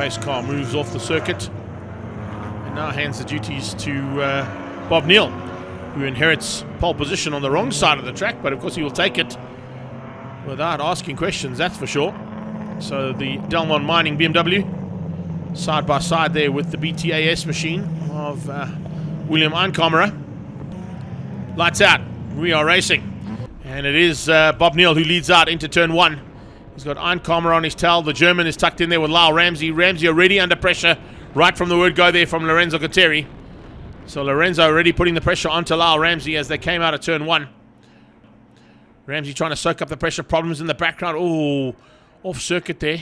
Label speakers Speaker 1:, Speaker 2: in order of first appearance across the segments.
Speaker 1: pace car moves off the circuit and now hands the duties to Bob Neal, who inherits pole position on the wrong side of the track, but of course he will take it without asking questions, that's for sure. So the Delmon Mining BMW side by side there with the BTAS machine of William Einkammerer. Lights out, we are racing, and it is Bob Neal who leads out into turn 1. He's got Einkammerer on his tail. The German is tucked in there with Lyle Ramsey. Ramsey already under pressure right from the word go there from Lorenzo Gutteri. So Lorenzo already putting the pressure onto Lyle Ramsey as they came out of turn 1. Ramsey trying to soak up the pressure. Problems in the background. Oh, off circuit there.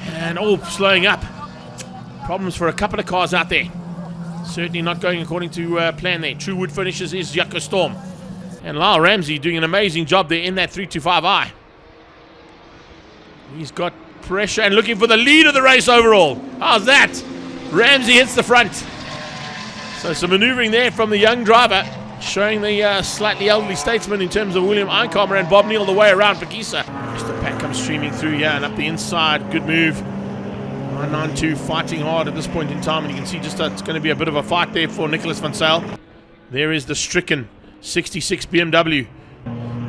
Speaker 1: And slowing up. Problems for a couple of cars out there. Certainly not going according to plan there. True wood finishes is Yucca Storm. And Lyle Ramsey doing an amazing job there in that 325i. He's got pressure and looking for the lead of the race overall. How's that? Ramsey hits the front. So some maneuvering there from the young driver, showing the slightly elderly statesman in terms of William Einkammerer and Bob Neal the way around Phakisa. Just the pack comes streaming through here and up the inside. Good move. 992 fighting hard at this point in time, and you can see just it's going to be a bit of a fight there for Nicholas van Zyl. There is the stricken 66 BMW.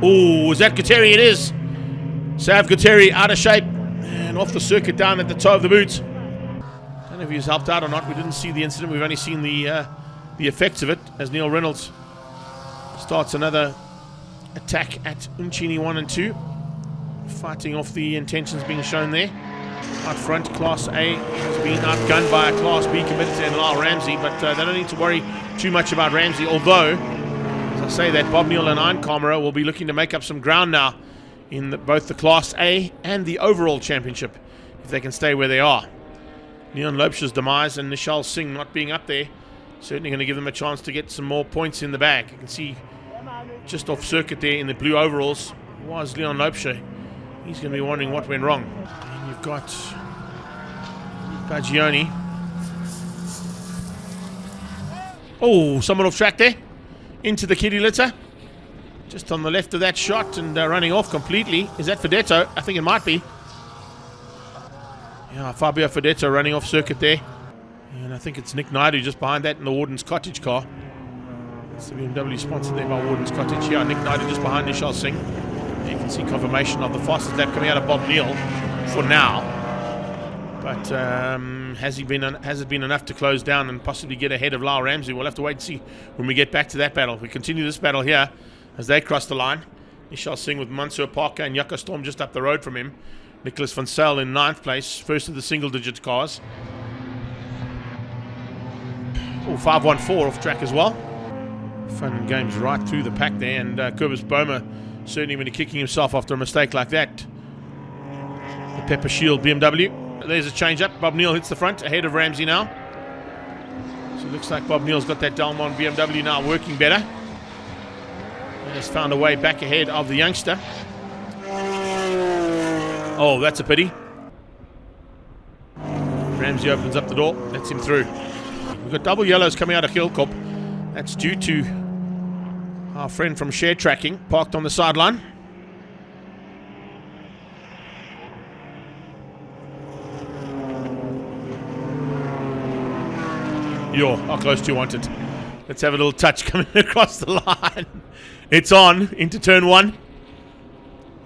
Speaker 1: Oh, is that Gutteri? It is. Sav Gutteri out of shape and off the circuit down at the toe of the boot. Don't know if he's helped out or not. We didn't see the incident. We've only seen the effects of it as Neil Reynolds starts another attack at Uncini 1 and 2. Fighting off the intentions being shown there. Out front, Class A has been outgunned by a Class B competitor in Lyle Ramsey, but they don't need to worry too much about Ramsey, although, as I say that, Bob Neal and Einkammerer will be looking to make up some ground now in both the Class A and the overall championship, if they can stay where they are. Leon Lopes's demise and Nishal Singh not being up there, certainly going to give them a chance to get some more points in the bag. You can see just off circuit there in the blue overalls was Leon Lopes. He's going to be wondering what went wrong. And you've got Bagioni. Oh, someone off track there. Into the kiddie litter. Just on the left of that shot and running off completely. Is that Fedetto? I think it might be. Yeah, Fabio Fedetto running off circuit there. And I think it's Nick Naidu just behind that in the Warden's Cottage car. It's the BMW sponsored there by Warden's Cottage. Yeah, Nick Naidu just behind Nishal Singh. You can see confirmation of the fastest lap coming out of Bob Neal for now. But has it been enough to close down and possibly get ahead of Lyle Ramsey? We'll have to wait and see when we get back to that battle. We continue this battle here as they cross the line. Nishal Singh with Mansour Parker and Yucca Storm just up the road from him. Nicholas van Zyl in 9th place, first of the single-digit cars. 514 off track as well. Fun and games right through the pack there, and Kobus Bomer certainly going to be kicking himself after a mistake like that. The Pepper Shield BMW. There's a change up. Bob Neal hits the front ahead of Ramsey now. So it looks like Bob Neal's got that Delmon BMW now working better. And has found a way back ahead of the youngster. Oh, that's a pity. Ramsey opens up the door, lets him through. We've got double yellows coming out of Hillkop. That's due to our friend from Share Tracking, parked on the sideline. Yo, how close do you want it? Let's have a little touch coming across the line. It's on into turn 1.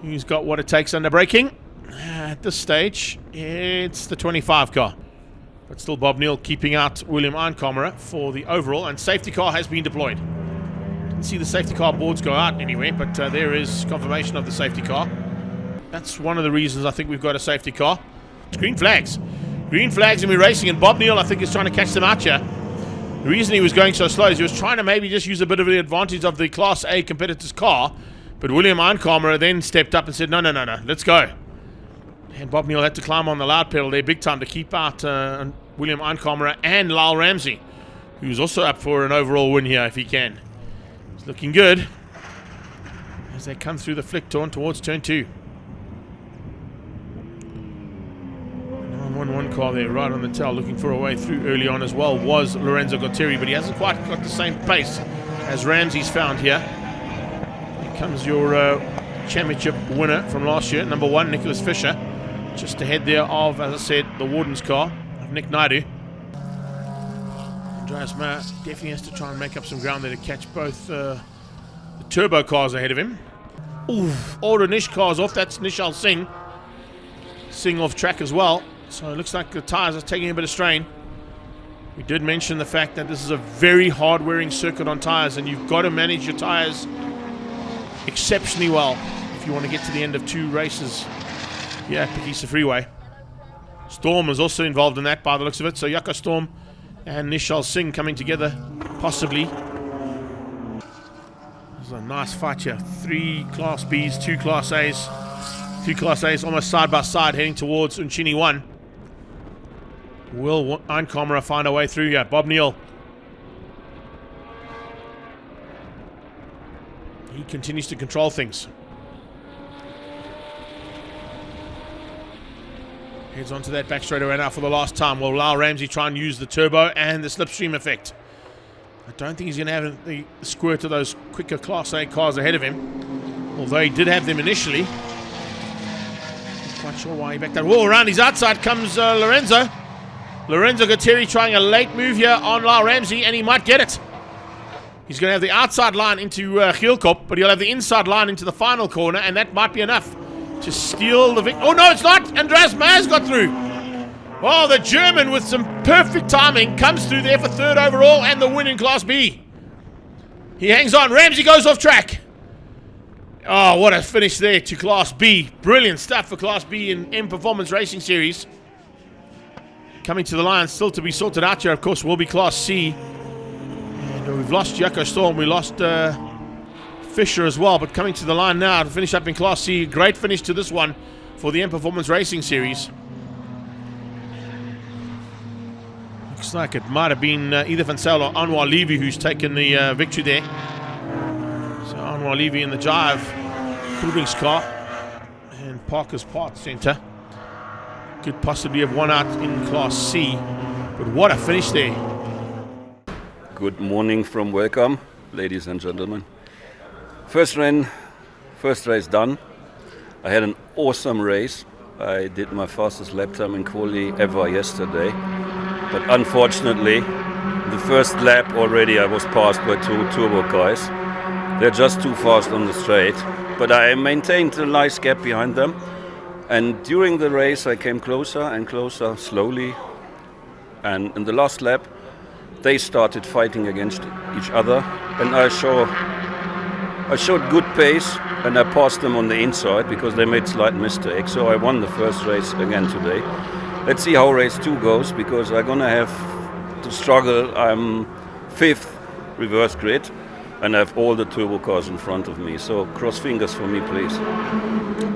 Speaker 1: He's got what it takes under braking. At this stage, it's the 25 car. But still Bob Neal keeping out William Einkammerer for the overall, and safety car has been deployed. Didn't see the safety car boards go out anywhere, but there is confirmation of the safety car. That's one of the reasons I think we've got a safety car. It's green flags. Green flags and we're racing, and Bob Neal I think is trying to catch them out here. The reason he was going so slow is he was trying to maybe just use a bit of the advantage of the Class A competitor's car, but William Einkammerer then stepped up and said, no, let's go. And Bob Neal had to climb on the loud pedal there big time to keep out William Einkammerer and Lyle Ramsey, who's also up for an overall win here if he can. It's looking good as they come through the flick torn towards turn 2. 911 car there right on the tail, looking for a way through early on as well, was Lorenzo Gutteri, but he hasn't quite got the same pace as Ramsey's found here. Here comes your championship winner from last year, number 1, Nicholas Fisher. Just ahead there of, as I said, the Warden's car. Nick Naidu. Andreas Mayer definitely has to try and make up some ground there to catch both the turbo cars ahead of him. Oof, older Nish cars off. That's Nishal Singh. Singh off track as well. So it looks like the tyres are taking a bit of strain. We did mention the fact that this is a very hard-wearing circuit on tyres, and you've got to manage your tyres exceptionally well if you want to get to the end of 2 races here at Phakisa Freeway. Storm is also involved in that by the looks of it. So Yaka Storm and Nishal Singh coming together, possibly. This is a nice fight here. 3 Class Bs, 2 Class As. 2 Class As almost side by side heading towards Unchini 1. Will Einkamera find a way through here? Bob Neal. He continues to control things. Heads onto that back straightaway now for the last time. Will Lyle Ramsey try and use the turbo and the slipstream effect? I don't think he's going to have the squirt of those quicker Class A cars ahead of him, although he did have them initially. Not quite sure why he backed that. Whoa, around his outside comes Lorenzo. Lorenzo Gauteng trying a late move here on Lyle Ramsey, and he might get it. He's going to have the outside line into Gielkop, but he'll have the inside line into the final corner, and that might be enough to steal the victory. Oh, no, it's not. Andreas Mayer's got through. Oh, the German with some perfect timing comes through there for 3rd overall and the win in Class B. He hangs on. Ramsey goes off track. Oh, what a finish there to Class B. Brilliant stuff for Class B in M Performance Racing Series. Coming to the line, still to be sorted out here, of course, will be Class C. And we've lost Yako Storm. We lost Fisher as well, but coming to the line now to finish up in Class C. Great finish to this one for the M Performance Racing Series. Looks like it might have been either Van Zyl or Anwar Levy who's taken the victory there. So Anwar Levy in the Jive Krubing's car and Parker's Parts Centre. Could possibly have won out in Class C, but what a finish there.
Speaker 2: Good morning from Welkom, ladies and gentlemen. First race done. I had an awesome race. I did my fastest lap time in quali ever yesterday. But unfortunately, the first lap already I was passed by 2 turbo guys. They're just too fast on the straight. But I maintained a nice gap behind them. And during the race I came closer and closer slowly. And in the last lap, they started fighting against each other. And I showed good pace, and I passed them on the inside because they made slight mistakes. So I won the first race again today. Let's see how race 2 goes, because I'm gonna have to struggle. I'm 5th reverse grid, and I have all the turbo cars in front of me. So cross fingers for me, please.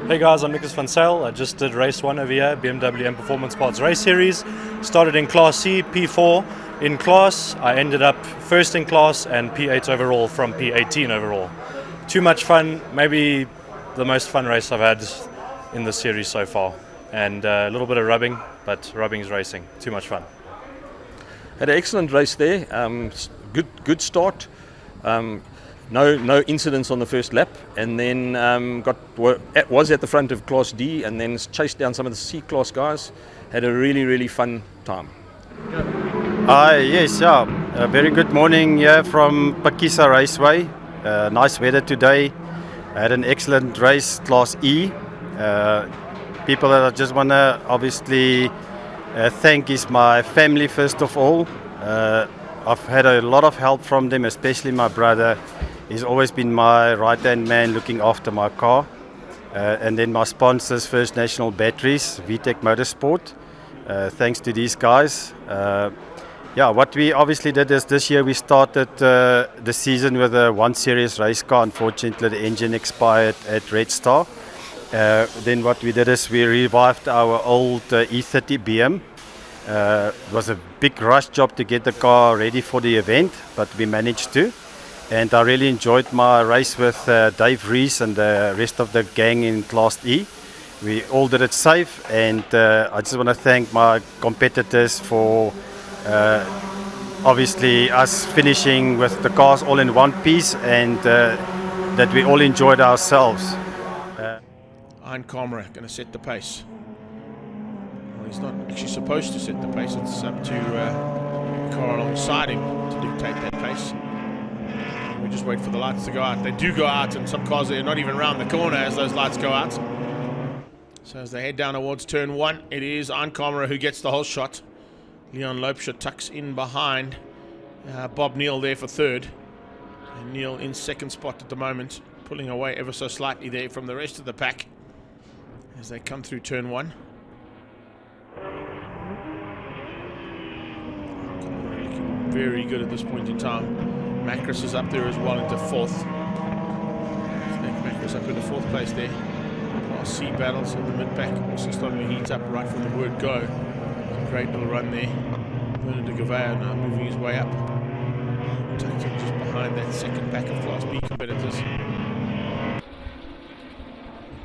Speaker 3: Hey guys, I'm Nicholas Van Zyl. I just did race 1 over here, BMW M Performance Parts Race Series. Started in Class C, P4 in class. I ended up 1st in class and P8 overall from P18 overall. Too much fun, maybe the most fun race I've had in the series so far. And a little bit of rubbing, but rubbing is racing. Too much fun.
Speaker 4: Had an excellent race there. Good start. No incidents on the first lap, and then was at the front of Class D, and then chased down some of the C class guys. Had a really fun time.
Speaker 5: Yes, a very good morning here from Phakisa Raceway. Nice weather today. I had an excellent race, Class E. People that I just want to obviously thank is my family first of all. I've had a lot of help from them, especially my brother. He's always been my right-hand man looking after my car. And then my sponsors, First National Batteries, VTech Motorsport. Thanks to these guys. What we obviously did is this year we started the season with a 1 series race car. Unfortunately, the engine expired at Red Star. Then what we did is we revived our old E30 BM. It was a big rush job to get the car ready for the event, but we managed to. And I really enjoyed my race with Dave Rees and the rest of the gang in Class E. We all did it safe, and I just want to thank my competitors for obviously us finishing with the cars all in one piece, and that we all enjoyed ourselves.
Speaker 1: Einkamera going to set the pace. Well, he's not actually supposed to set the pace. It's up to the car alongside him to dictate that pace. We just wait for the lights to go out. They do go out, and some cars are not even around the corner as those lights go out. So as they head down towards turn 1, it is Aankamera who gets the whole shot. Leon Loubser tucks in behind. Bob Neal there for third. And Neal in second spot at the moment, pulling away ever so slightly there from the rest of the pack as they come through turn 1. Looking very good at this point in time. Macris is up there as well into fourth. Macris up into fourth place there. Class C battles in the mid-pack, also starting to heat up right from the word go. Great little run there. Bernard de Gouveia now moving his way up. Taking just behind that second pack of Class B competitors.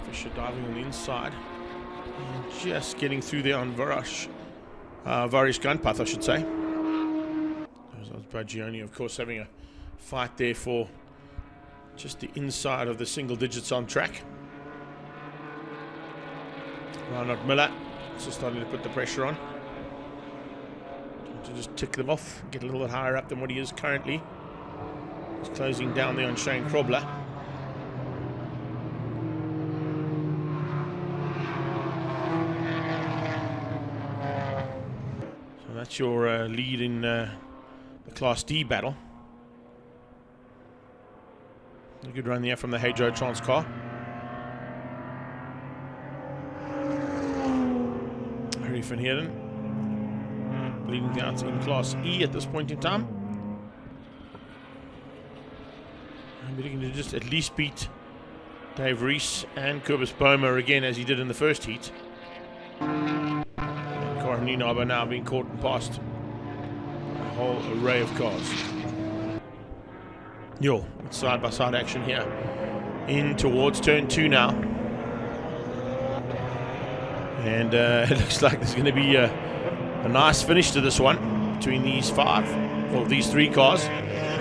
Speaker 1: Fisher diving on the inside. And just getting through there on Varish Gunpath, I should say. That was Bagioni, of course, having a fight there for just the inside of the single digits on track. Reinhard Miller also starting to put the pressure on. To just tick them off, get a little bit higher up than what he is currently. He's closing down there on Shane Krobler. So that's your lead in the Class D battle. A good run there from the Heijo Trans car. Harry van Heerden leading out in Class E at this point in time. I'm looking to just at least beat Dave Rees and Kobus Bomer again as he did in the first heat. Karim Nienaber now being caught and passed a whole array of cars. Yo, it's side-by-side action here. In towards turn 2 now. And it looks like there's going to be a nice finish to this one between these these 3 cars.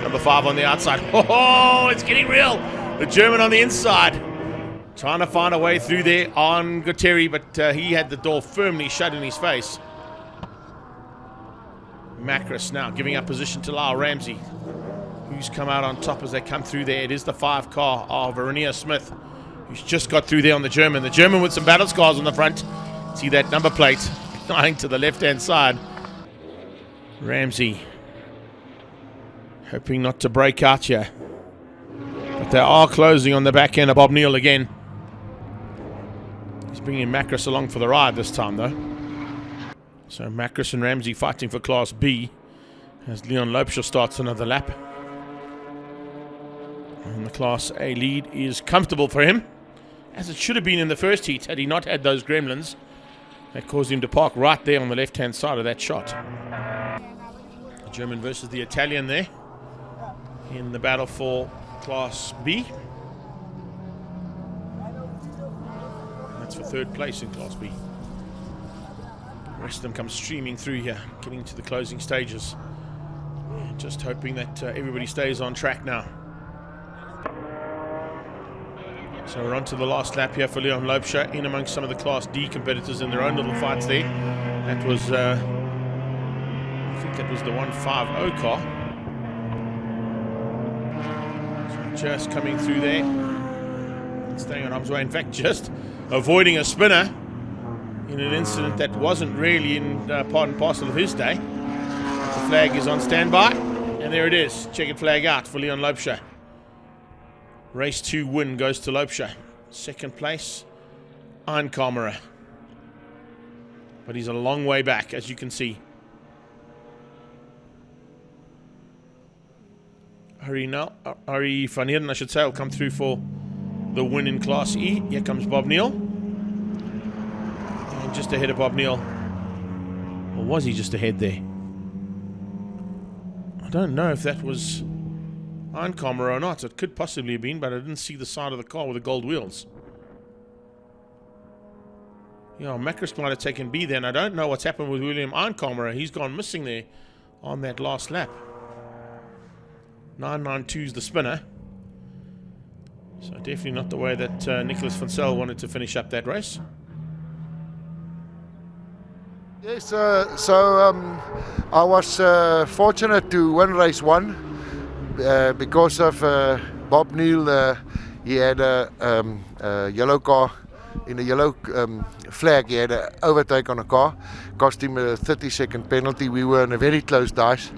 Speaker 1: Number 5 on the outside. Oh, it's getting real. The German on the inside. Trying to find a way through there on Guterri, but he had the door firmly shut in his face. Macris now giving up position to Lyle Ramsey, who's come out on top as they come through there. It is the 5 car of Verenia Smith, who's just got through there on the German. The German with some battle scars on the front. See that number plate lying to the left-hand side. Ramsey hoping not to break out here. But they are closing on the back end of Bob Neal again. He's bringing Macris along for the ride this time, though. So Macris and Ramsey fighting for Class B as Leon Loubser starts another lap. And the Class A lead is comfortable for him, as it should have been in the first heat had he not had those gremlins that caused him to park right there on the left-hand side of that shot. The German versus the Italian there in the battle for Class B. That's for third place in Class B. The rest of them come streaming through here, getting to the closing stages. Just hoping that everybody stays on track now. So we're on to the last lap here for Leon Loubser, in amongst some of the Class D competitors in their own little fights there. That was, I think that was the 150 car. So just coming through there, staying on arm's way. In fact, just avoiding a spinner in an incident that wasn't really in part and parcel of his day. The flag is on standby, and there it is. Checkered flag out for Leon Loubser. Race 2 win goes to Loubser. Second place, Aankamera. But he's a long way back, as you can see. Ari van Heerden, I should say, will come through for the win in Class E. Here comes Bob Neal. And just ahead of Bob Neal. Or was he just ahead there? I don't know if that was Aankamera or not. It could possibly have been, but I didn't see the side of the car with the gold wheels. Yeah, Macris might have taken B then. I don't know what's happened with William Aankamera. He's gone missing there on that last lap. 992's the spinner. So definitely not the way that Nicholas van Zyl wanted to finish up that race.
Speaker 6: Yes, I was fortunate to win race 1 because of Bob Neal. He had a yellow car. In a yellow flag, he had an overtake on a car. Cost him a 30-second penalty. We were in a very close dice,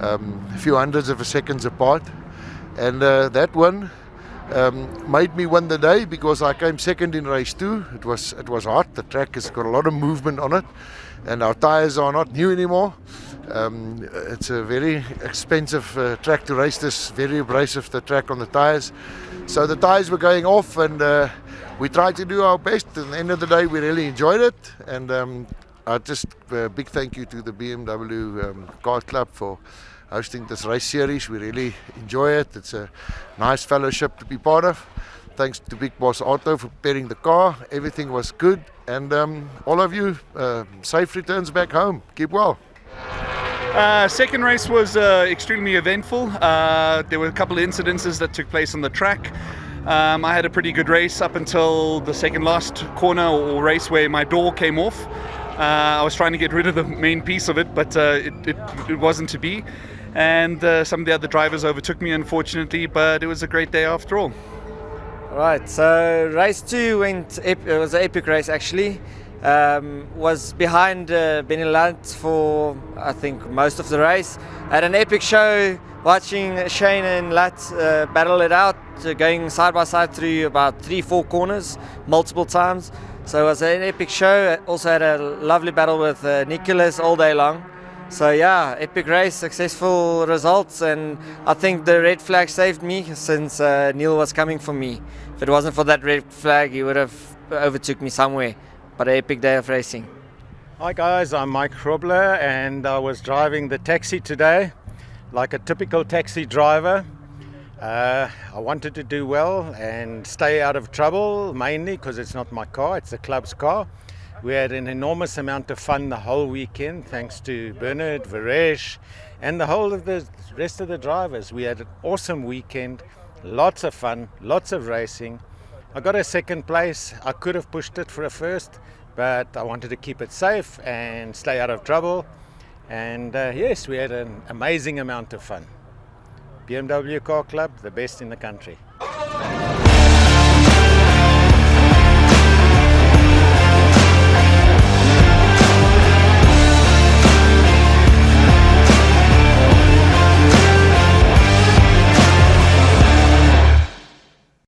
Speaker 6: a few hundreds of seconds apart. And that win made me win the day because I came second in race 2. It was hot. The track has got a lot of movement on it. And our tyres are not new anymore. It's a very expensive track to race this, very abrasive, the track on the tyres. So the tyres were going off and we tried to do our best. At the end of the day, we really enjoyed it. And I just big thank you to the BMW Car Club for hosting this race series. We really enjoy it. It's a nice fellowship to be part of. Thanks to Big Boss Auto for preparing the car. Everything was good. And all of you, safe returns back home. Keep well.
Speaker 7: Second race was extremely eventful. There were a couple of incidences that took place on the track. I had a pretty good race up until the second last corner or race where my door came off. I was trying to get rid of the main piece of it, but it wasn't to be. And some of the other drivers overtook me, unfortunately, but it was a great day after all.
Speaker 8: Right, so race 2 it was an epic race actually. Was behind Benny Lunt for I think most of the race. Had an epic show watching Shane and Lat battle it out, going side by side through about 3-4 corners multiple times. So it was an epic show. Also had a lovely battle with Nicholas all day long. So yeah, epic race, successful results, and I think the red flag saved me since Neil was coming for me. If it wasn't for that red flag, he would have overtook me somewhere. But an epic day of racing.
Speaker 9: Hi guys, I'm Mike Grobler and I was driving the taxi today, like a typical taxi driver. I wanted to do well and stay out of trouble, mainly because it's not my car, it's the club's car. We had an enormous amount of fun the whole weekend, thanks to Bernard, Varesh, and the whole of the rest of the drivers. We had an awesome weekend, lots of fun, lots of racing. I got a second place. I could have pushed it for a first, but I wanted to keep it safe and stay out of trouble. And yes, we had an amazing amount of fun. BMW Car Club, the best in the country.